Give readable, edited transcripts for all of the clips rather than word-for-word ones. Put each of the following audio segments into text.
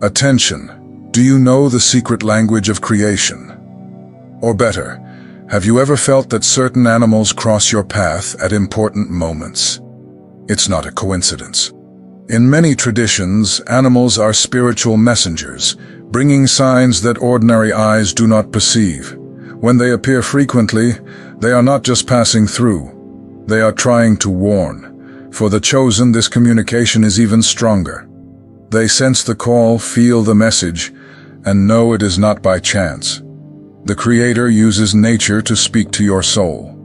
Attention! Do you know the secret language of creation? Or better, have you ever felt that certain animals cross your path at important moments? It's not a coincidence. In many traditions, animals are spiritual messengers, bringing signs that ordinary eyes do not perceive. When they appear frequently, they are not just passing through. They are trying to warn. For the chosen, this communication is even stronger. They sense the call, feel the message, and know it is not by chance. The Creator uses nature to speak to your soul.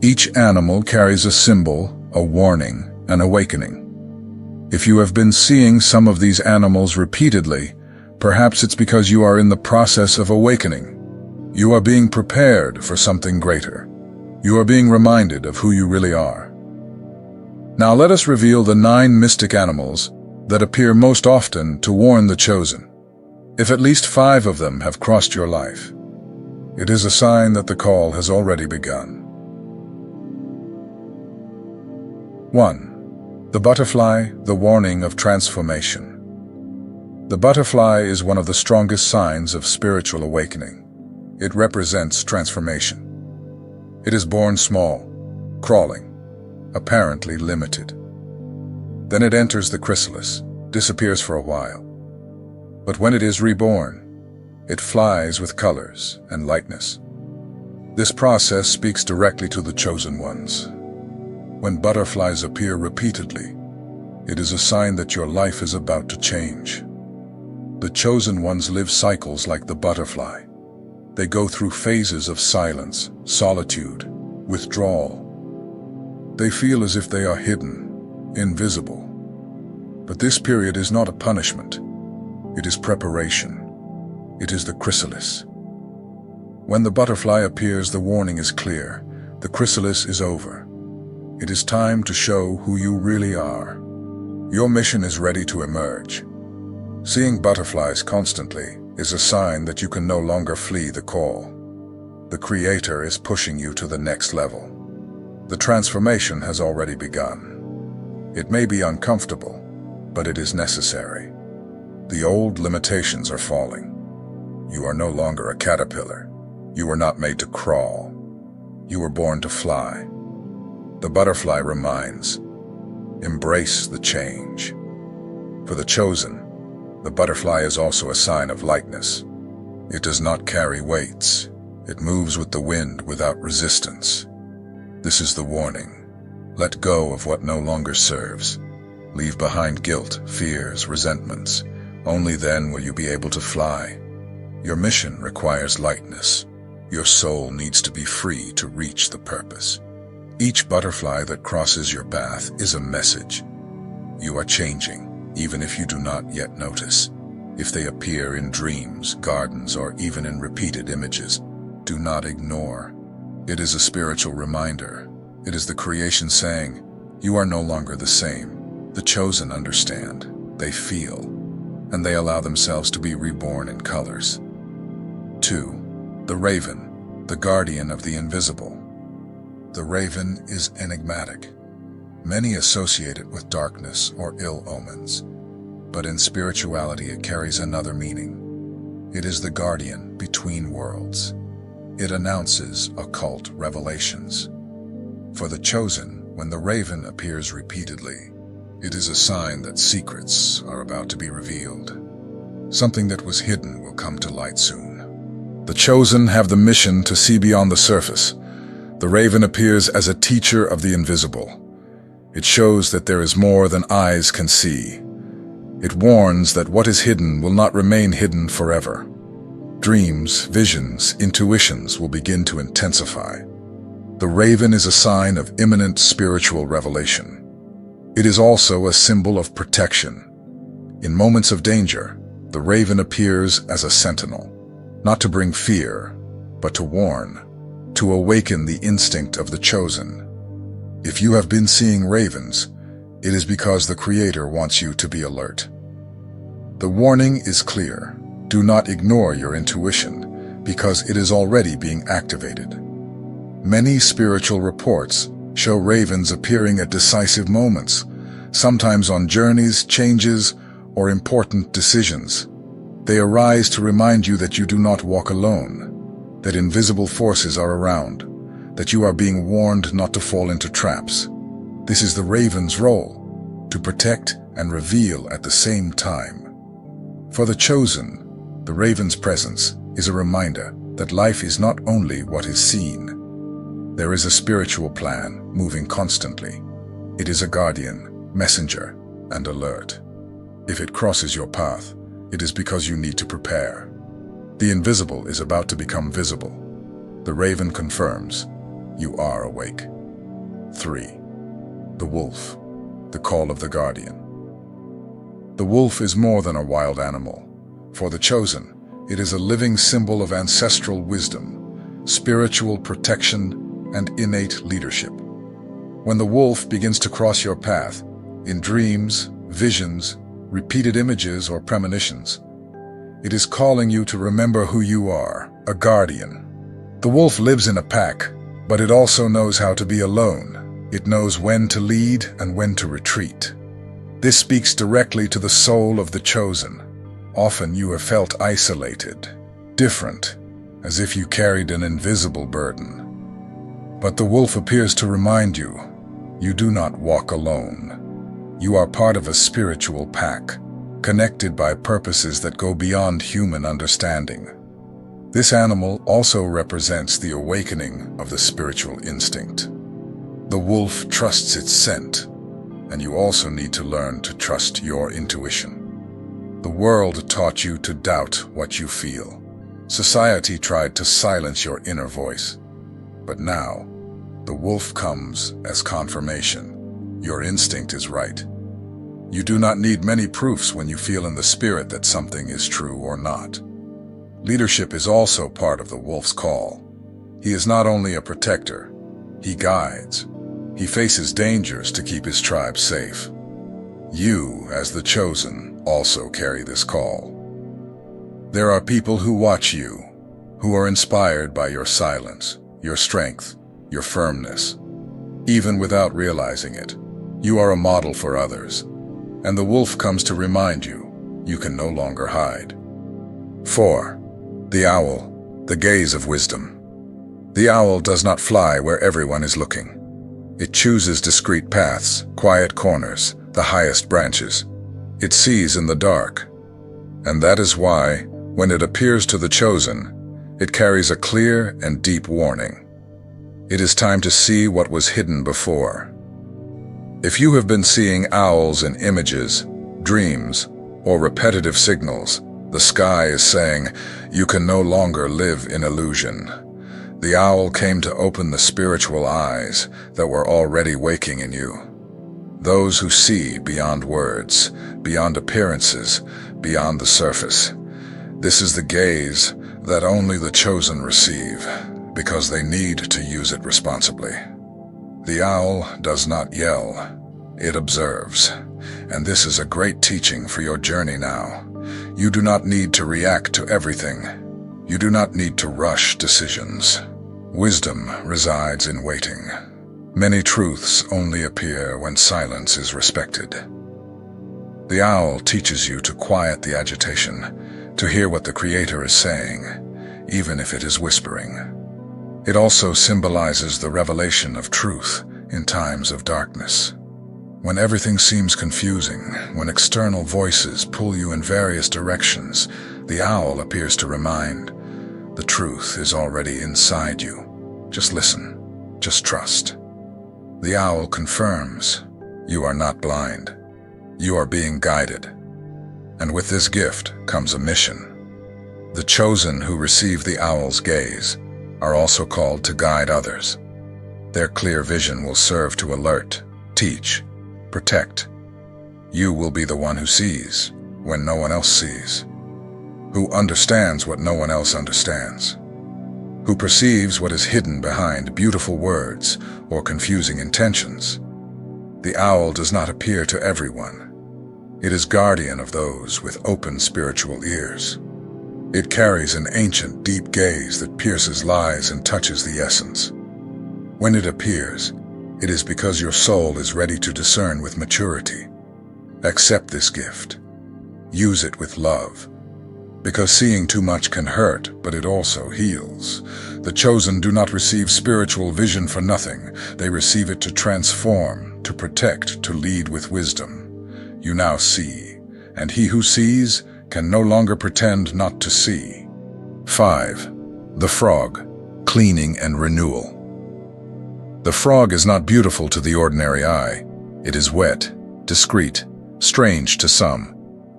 Each animal carries a symbol, a warning, an awakening. If you have been seeing some of these animals repeatedly, perhaps it's because you are in the process of awakening. You are being prepared for something greater. You are being reminded of who you really are. Now let us reveal the 9 mystic animals that appear most often to warn the chosen. If at least 5 of them have crossed your life, it is a sign that the call has already begun. 1. The butterfly, the warning of transformation. The butterfly is one of the strongest signs of spiritual awakening. It represents transformation. It is born small, crawling, apparently limited. Then it enters the chrysalis, disappears for a while. But when it is reborn, it flies with colors and lightness. This process speaks directly to the chosen ones. When butterflies appear repeatedly, it is a sign that your life is about to change. The chosen ones live cycles like the butterfly. They go through phases of silence, solitude, withdrawal. They feel as if they are hidden, invisible. But this period is not a punishment. It is preparation. It is the chrysalis. When the butterfly appears, the warning is clear. The chrysalis is over. It is time to show who you really are. Your mission is ready to emerge. Seeing butterflies constantly is a sign that you can no longer flee the call. The Creator is pushing you to the next level. The transformation has already begun. It may be uncomfortable, but it is necessary. The old limitations are falling. You are no longer a caterpillar. You were not made to crawl. You were born to fly. The butterfly reminds, embrace the change. For the chosen, the butterfly is also a sign of lightness. It does not carry weights. It moves with the wind without resistance. This is the warning. Let go of what no longer serves. Leave behind guilt, fears, resentments. Only then will you be able to fly. Your mission requires lightness. Your soul needs to be free to reach the purpose. Each butterfly that crosses your path is a message. You are changing, even if you do not yet notice. If they appear in dreams, gardens, or even in repeated images, do not ignore. It is a spiritual reminder. It is the creation saying, you are no longer the same. The chosen understand, they feel, and they allow themselves to be reborn in colors. 2. The raven, the guardian of the invisible. The raven is enigmatic. Many associate it with darkness or ill omens, but in spirituality it carries another meaning. It is the guardian between worlds. It announces occult revelations. For the chosen, when the raven appears repeatedly, it is a sign that secrets are about to be revealed. Something that was hidden will come to light soon. The chosen have the mission to see beyond the surface. The raven appears as a teacher of the invisible. It shows that there is more than eyes can see. It warns that what is hidden will not remain hidden forever. Dreams, visions, intuitions will begin to intensify. The raven is a sign of imminent spiritual revelation. It is also a symbol of protection. In moments of danger, the raven appears as a sentinel, not to bring fear, but to warn, to awaken the instinct of the chosen. If you have been seeing ravens, it is because the Creator wants you to be alert. The warning is clear. Do not ignore your intuition, because it is already being activated. Many spiritual reports show ravens appearing at decisive moments, sometimes on journeys, changes, or important decisions. They arise to remind you that you do not walk alone, that invisible forces are around, that you are being warned not to fall into traps. This is the raven's role, to protect and reveal at the same time. For the chosen, the raven's presence is a reminder that life is not only what is seen. There is a spiritual plan moving constantly. It is a guardian, messenger, and alert. If it crosses your path, it is because you need to prepare. The invisible is about to become visible. The raven confirms, you are awake. 3. The wolf, the call of the guardian. The wolf is more than a wild animal. For the chosen, it is a living symbol of ancestral wisdom, spiritual protection, and innate leadership. When the wolf begins to cross your path, in dreams, visions, repeated images, or premonitions, it is calling you to remember who you are, a guardian. The wolf lives in a pack, but it also knows how to be alone. It knows when to lead and when to retreat. This speaks directly to the soul of the chosen. Often you have felt isolated, different, as if you carried an invisible burden. But the wolf appears to remind you, you do not walk alone. You are part of a spiritual pack, connected by purposes that go beyond human understanding. This animal also represents the awakening of the spiritual instinct. The wolf trusts its scent, and you also need to learn to trust your intuition. The world taught you to doubt what you feel. Society tried to silence your inner voice. But now, the wolf comes as confirmation. Your instinct is right. You do not need many proofs when you feel in the spirit that something is true or not. Leadership is also part of the wolf's call. He is not only a protector, he guides. He faces dangers to keep his tribe safe. You, as the chosen, also carry this call. There are people who watch you, who are inspired by your silence, your strength, your firmness. Even without realizing it, you are a model for others, and the wolf comes to remind you, you can no longer hide. 4. The owl, the gaze of wisdom. The owl does not fly where everyone is looking. It chooses discreet paths, quiet corners, the highest branches. It sees in the dark. And that is why, when it appears to the chosen, it carries a clear and deep warning. It is time to see what was hidden before. If you have been seeing owls in images, dreams, or repetitive signals, the sky is saying, you can no longer live in illusion. The owl came to open the spiritual eyes that were already waking in you. Those who see beyond words, beyond appearances, beyond the surface. This is the gaze that only the chosen receive, because they need to use it responsibly. The owl does not yell, it observes. And this is a great teaching for your journey now. You do not need to react to everything. You do not need to rush decisions. Wisdom resides in waiting. Many truths only appear when silence is respected. The owl teaches you to quiet the agitation, to hear what the Creator is saying, even if it is whispering. It also symbolizes the revelation of truth in times of darkness. When everything seems confusing, when external voices pull you in various directions, the owl appears to remind, the truth is already inside you. Just listen, just trust. The owl confirms, you are not blind. You are being guided. And with this gift comes a mission. The chosen who receive the owl's gaze are also called to guide others. Their clear vision will serve to alert, teach, protect. You will be the one who sees when no one else sees, who understands what no one else understands, who perceives what is hidden behind beautiful words or confusing intentions. The owl does not appear to everyone. It is guardian of those with open spiritual ears. It carries an ancient, deep gaze that pierces lies and touches the essence. When it appears, it is because your soul is ready to discern with maturity. Accept this gift. Use it with love. Because seeing too much can hurt, but it also heals. The chosen do not receive spiritual vision for nothing. They receive it to transform, to protect, to lead with wisdom. You now see, and he who sees can no longer pretend not to see. 5. The frog, cleaning and renewal. The frog is not beautiful to the ordinary eye. It is wet, discreet, strange to some,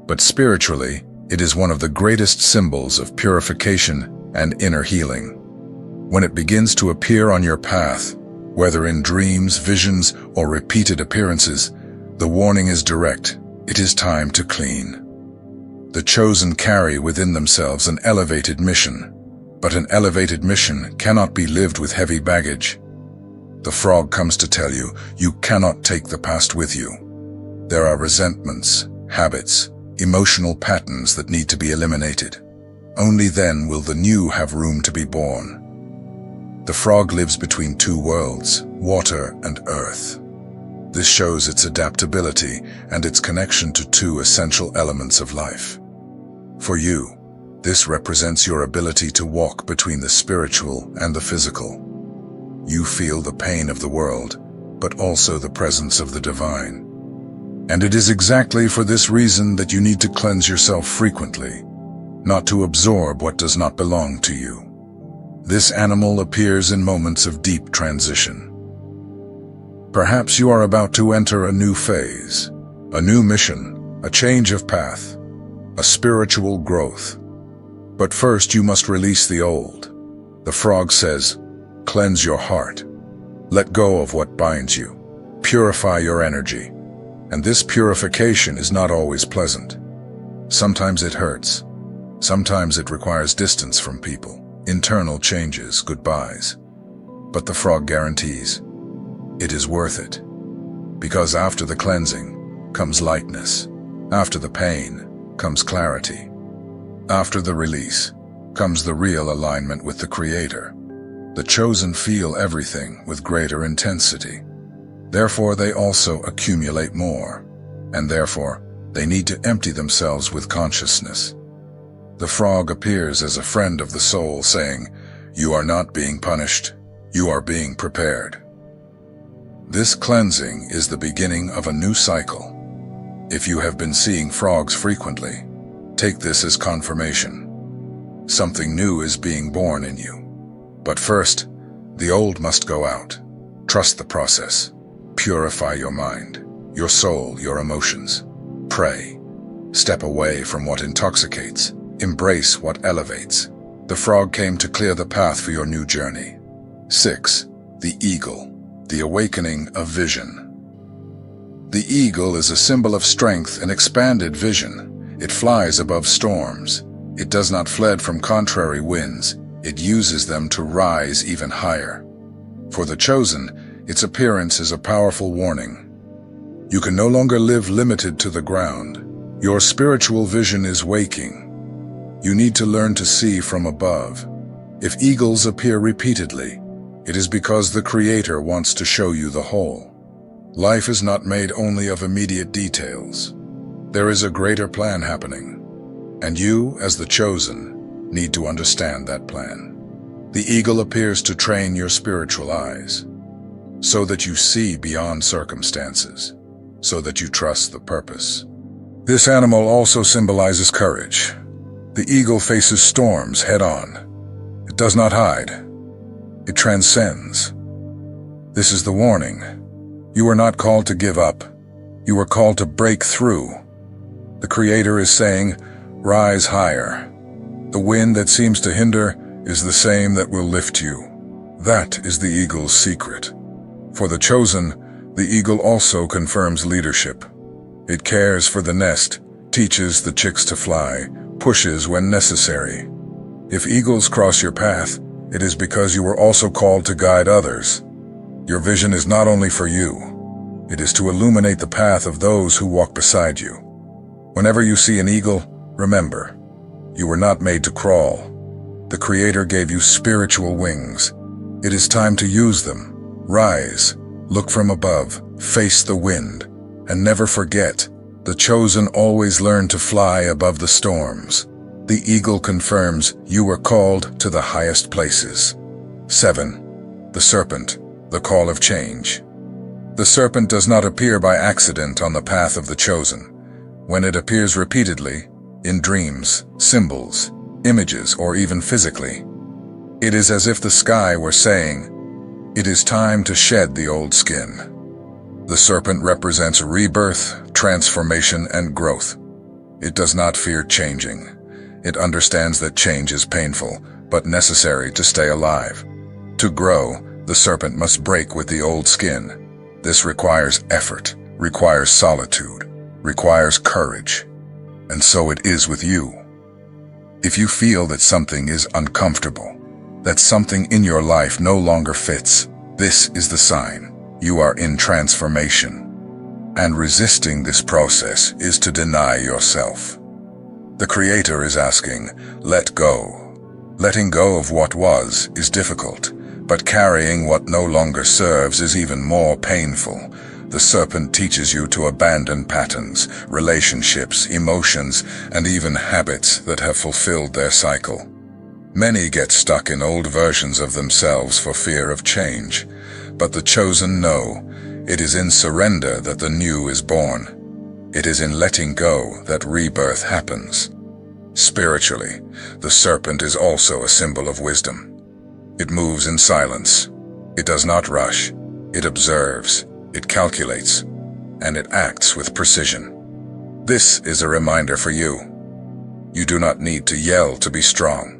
but spiritually, it is one of the greatest symbols of purification and inner healing. When it begins to appear on your path, whether in dreams, visions, or repeated appearances, the warning is direct. It is time to clean. The chosen carry within themselves an elevated mission, but an elevated mission cannot be lived with heavy baggage. The frog comes to tell you, you cannot take the past with you. There are resentments, habits, emotional patterns that need to be eliminated. Only then will the new have room to be born. The frog lives between two worlds, water and earth. This shows its adaptability and its connection to two essential elements of life. For you, this represents your ability to walk between the spiritual and the physical. You feel the pain of the world, but also the presence of the divine. And it is exactly for this reason that you need to cleanse yourself frequently, not to absorb what does not belong to you. This animal appears in moments of deep transition. Perhaps you are about to enter a new phase, a new mission, a change of path, a spiritual growth. But first you must release the old. The frog says, cleanse your heart. Let go of what binds you. Purify your energy. And this purification is not always pleasant. Sometimes it hurts. Sometimes it requires distance from people, internal changes, goodbyes. But the frog guarantees, it is worth it. Because after the cleansing comes lightness. After the pain comes clarity. After the release comes the real alignment with the Creator. The chosen feel everything with greater intensity. Therefore, they also accumulate more, and therefore, they need to empty themselves with consciousness. The frog appears as a friend of the soul, saying, you are not being punished, you are being prepared. This cleansing is the beginning of a new cycle. If you have been seeing frogs frequently, take this as confirmation. Something new is being born in you. But first, the old must go out. Trust the process. Purify your mind, your soul, your emotions. Pray. Step away from what intoxicates. Embrace what elevates. The frog came to clear the path for your new journey. 6. The eagle, the awakening of vision. The eagle is a symbol of strength and expanded vision. It flies above storms. It does not fled from contrary winds. It uses them to rise even higher. For the chosen, its appearance is a powerful warning. You can no longer live limited to the ground. Your spiritual vision is waking. You need to learn to see from above. If eagles appear repeatedly, it is because the Creator wants to show you the whole. Life is not made only of immediate details. There is a greater plan happening, and you, as the chosen, need to understand that plan. The eagle appears to train your spiritual eyes, so that you see beyond circumstances, so that you trust the purpose. This animal also symbolizes courage. The eagle faces storms head-on. It does not hide. It transcends. This is the warning. You are not called to give up. You are called to break through. The Creator is saying, rise higher. The wind that seems to hinder is the same that will lift you. That is the eagle's secret. For the chosen, the eagle also confirms leadership. It cares for the nest, teaches the chicks to fly, pushes when necessary. If eagles cross your path, it is because you were also called to guide others. Your vision is not only for you. It is to illuminate the path of those who walk beside you. Whenever you see an eagle, remember, you were not made to crawl. The Creator gave you spiritual wings. It is time to use them. Rise, look from above, face the wind, and never forget, the chosen always learn to fly above the storms. The eagle confirms you were called to the highest places. 7. The serpent, the call of change. The serpent does not appear by accident on the path of the chosen. When it appears repeatedly, in dreams, symbols, images, or even physically, it is as if the sky were saying, "It is time to shed the old skin." The serpent represents rebirth, transformation, and growth. It does not fear changing. It understands that change is painful, but necessary to stay alive. To grow, the serpent must break with the old skin. This requires effort, requires solitude, requires courage. And so it is with you. If you feel that something is uncomfortable, that something in your life no longer fits, this is the sign. You are in transformation. And resisting this process is to deny yourself. The Creator is asking, let go. Letting go of what was is difficult, but carrying what no longer serves is even more painful. The serpent teaches you to abandon patterns, relationships, emotions, and even habits that have fulfilled their cycle. Many get stuck in old versions of themselves for fear of change, but the chosen know it is in surrender that the new is born. It is in letting go that rebirth happens. Spiritually, the serpent is also a symbol of wisdom. It moves in silence. It does not rush. It observes. It calculates. And it acts with precision. This is a reminder for you. You do not need to yell to be strong.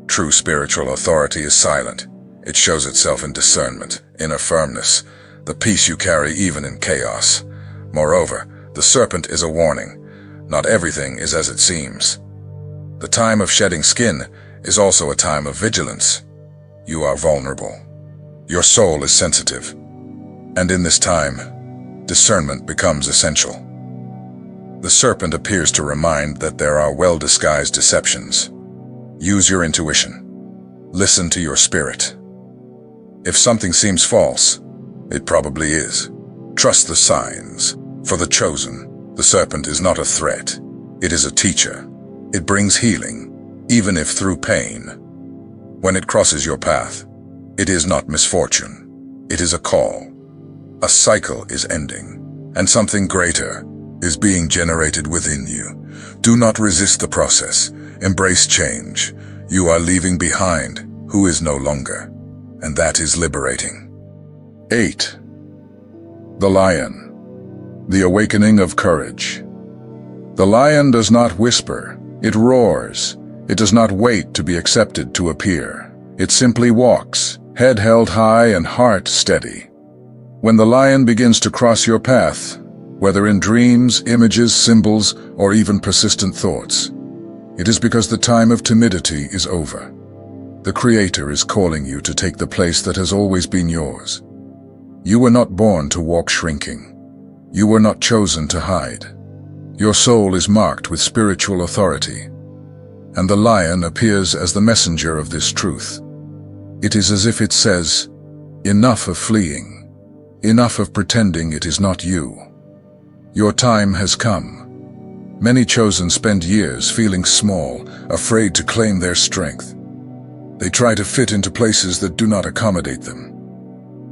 True spiritual authority is silent. It shows itself in discernment, inner firmness, the peace you carry even in chaos. Moreover, the serpent is a warning. Not everything is as it seems. The time of shedding skin is also a time of vigilance. You are vulnerable. Your soul is sensitive. And in this time, discernment becomes essential. The serpent appears to remind that there are well-disguised deceptions. Use your intuition. Listen to your spirit. If something seems false, it probably is. Trust the signs. For the chosen, the serpent is not a threat. It is a teacher. It brings healing, even if through pain. When it crosses your path, it is not misfortune. It is a call. A cycle is ending, and something greater is being generated within you. Do not resist the process. Embrace change. You are leaving behind who is no longer, and that is liberating. 8. The lion. The awakening of courage. The lion does not whisper. It roars. It does not wait to be accepted to appear. It simply walks, head held high and heart steady. When the lion begins to cross your path, whether in dreams, images, symbols, or even persistent thoughts, it is because the time of timidity is over. The Creator is calling you to take the place that has always been yours. You were not born to walk shrinking. You were not chosen to hide. Your soul is marked with spiritual authority, and the lion appears as the messenger of this truth. It is as if it says, enough of fleeing, enough of pretending it is not you. Your time has come. Many chosen spend years feeling small, afraid to claim their strength. They try to fit into places that do not accommodate them.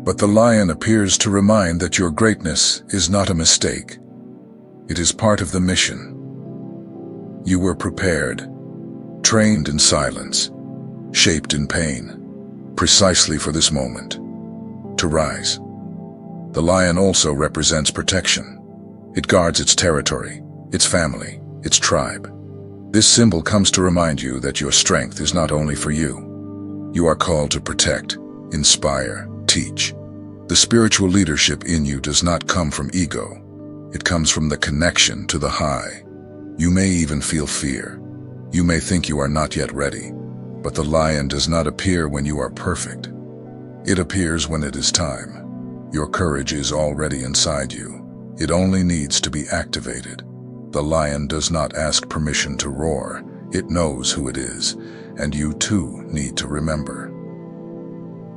But the lion appears to remind that your greatness is not a mistake. It is part of the mission. You were prepared, trained in silence, shaped in pain, precisely for this moment, to rise. The lion also represents protection. It guards its territory, its family, its tribe. This symbol comes to remind you that your strength is not only for you. You are called to protect, inspire, teach. The spiritual leadership in you does not come from ego. It comes from the connection to the high. You may even feel fear. You may think you are not yet ready. But the lion does not appear when you are perfect. It appears when it is time. Your courage is already inside you. It only needs to be activated. The lion does not ask permission to roar. It knows who it is, and you too need to remember.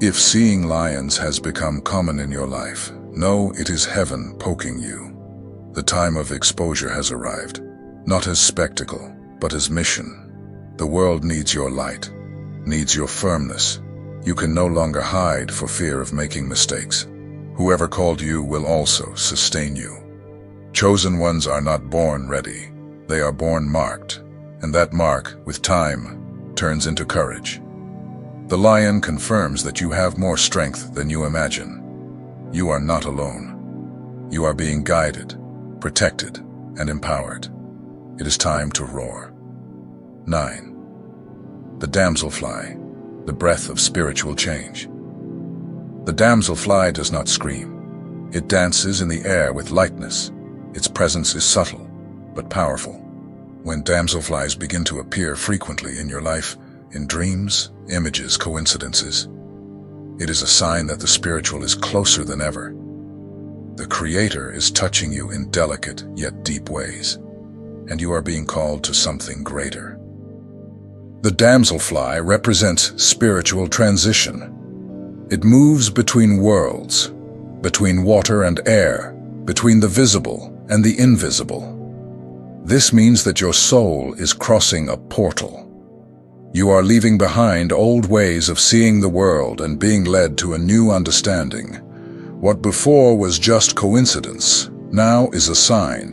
If seeing lions has become common in your life, know it is heaven poking you. The time of exposure has arrived, not as spectacle, but as mission. The world needs your light, needs your firmness. You can no longer hide for fear of making mistakes. Whoever called you will also sustain you. Chosen ones are not born ready. They are born marked, and that mark, with time, turns into courage. The lion confirms that you have more strength than you imagine. You are not alone. You are being guided, protected, and empowered. It is time to roar. 9. The damselfly, the breath of spiritual change. The damselfly does not scream. It dances in the air with lightness. Its presence is subtle, but powerful. When damselflies begin to appear frequently in your life, in dreams, images, coincidences, it is a sign that the spiritual is closer than ever. The Creator is touching you in delicate yet deep ways, and you are being called to something greater. The damselfly represents spiritual transition. It moves between worlds, between water and air, between the visible and the invisible. This means that your soul is crossing a portal. You are leaving behind old ways of seeing the world and being led to a new understanding. What before was just coincidence, now is a sign.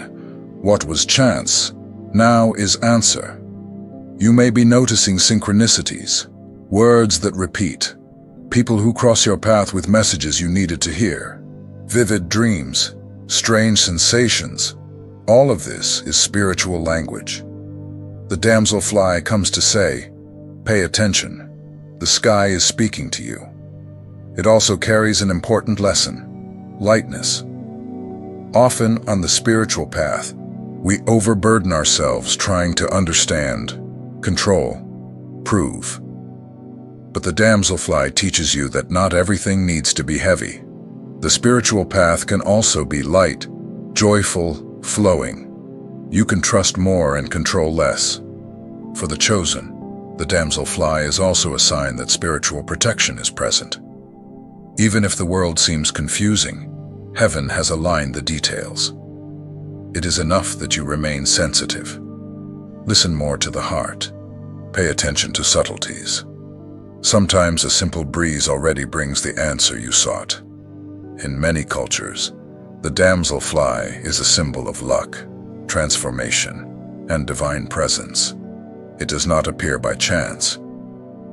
What was chance, now is answer. You may be noticing synchronicities, words that repeat, people who cross your path with messages you needed to hear, vivid dreams, strange sensations. All of this is spiritual language. The damselfly comes to say, pay attention. The sky is speaking to you. It also carries an important lesson, lightness. Often on the spiritual path, we overburden ourselves trying to understand, control, prove. But the damselfly teaches you that not everything needs to be heavy. The spiritual path can also be light, joyful, flowing. You can trust more and control less. For the chosen, the damselfly is also a sign that spiritual protection is present. Even if the world seems confusing, heaven has aligned the details. It is enough that you remain sensitive. Listen more to the heart. Pay attention to subtleties. Sometimes a simple breeze already brings the answer you sought. In many cultures, the damselfly is a symbol of luck, transformation, and divine presence. It does not appear by chance.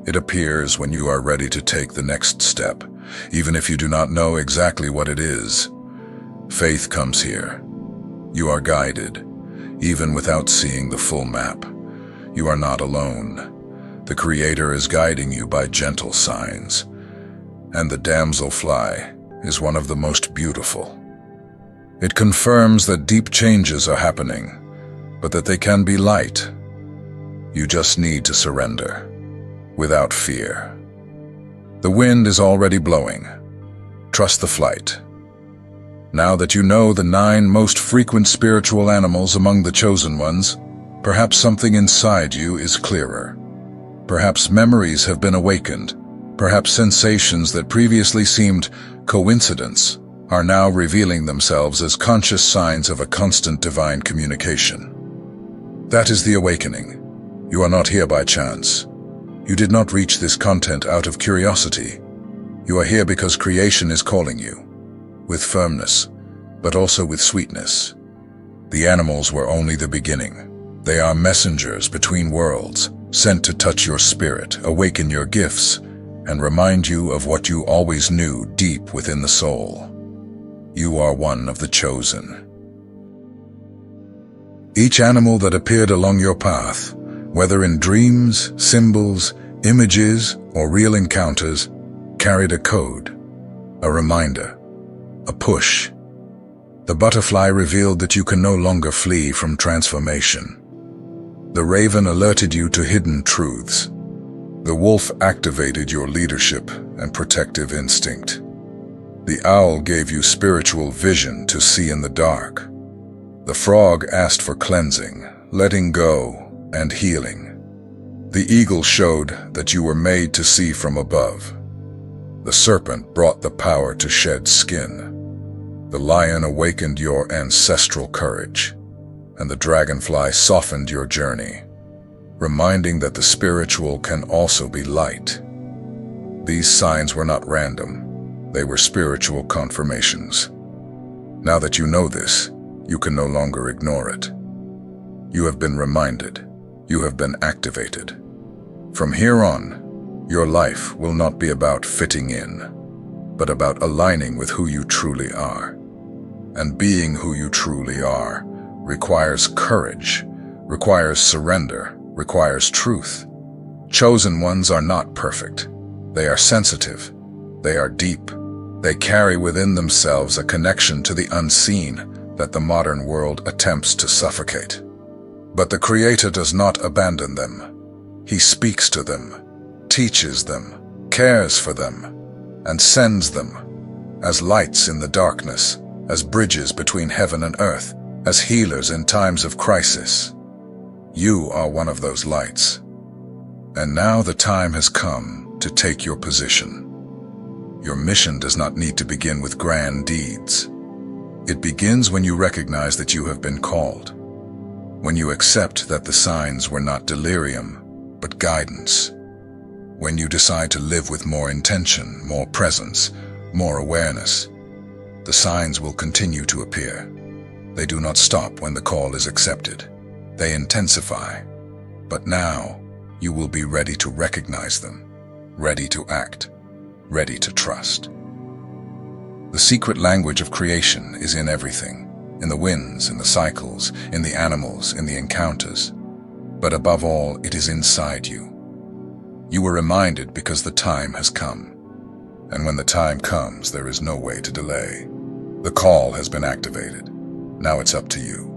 It appears when you are ready to take the next step, even if you do not know exactly what it is. Faith comes here. You are guided, even without seeing the full map. You are not alone. The Creator is guiding you by gentle signs, and the damselfly is one of the most beautiful. It confirms that deep changes are happening, but that they can be light. You just need to surrender, without fear. The wind is already blowing. Trust the flight. Now that you know the 9 most frequent spiritual animals among the chosen ones, perhaps something inside you is clearer. Perhaps memories have been awakened. Perhaps sensations that previously seemed coincidence are now revealing themselves as conscious signs of a constant divine communication. That is the awakening. You are not here by chance. You did not reach this content out of curiosity. You are here because creation is calling you, with firmness, but also with sweetness. The animals were only the beginning. They are messengers between worlds, sent to touch your spirit, awaken your gifts, and remind you of what you always knew deep within the soul. You are one of the chosen. Each animal that appeared along your path, whether in dreams, symbols, images, or real encounters, carried a code, a reminder, a push. The butterfly revealed that you can no longer flee from transformation. The raven alerted you to hidden truths. The wolf activated your leadership and protective instinct. The owl gave you spiritual vision to see in the dark. The frog asked for cleansing, letting go, and healing. The eagle showed that you were made to see from above. The serpent brought the power to shed skin. The lion awakened your ancestral courage, and the dragonfly softened your journey. reminding that the spiritual can also be light. These signs were not random. They were spiritual confirmations. Now that you know this, you can no longer ignore it. You have been reminded. You have been activated. From here on, your life will not be about fitting in, but about aligning with who you truly are. And being who you truly are requires courage, requires surrender, requires truth. Chosen ones are not perfect. They are sensitive. They are deep. They carry within themselves a connection to the unseen that the modern world attempts to suffocate. But the Creator does not abandon them. He speaks to them, teaches them, cares for them, and sends them as lights in the darkness, as bridges between heaven and earth, as healers in times of crisis. You are one of those lights. And now the time has come to take your position. Your mission does not need to begin with grand deeds. It begins when you recognize that you have been called, when you accept that the signs were not delirium, but guidance, when you decide to live with more intention, more presence, more awareness. The signs will continue to appear. They do not stop when the call is accepted. They intensify. But now, you will be ready to recognize them, ready to act, ready to trust. The secret language of creation is in everything, in the winds, in the cycles, in the animals, in the encounters. But above all, it is inside you. You were reminded because the time has come. And when the time comes, there is no way to delay. The call has been activated. Now it's up to you.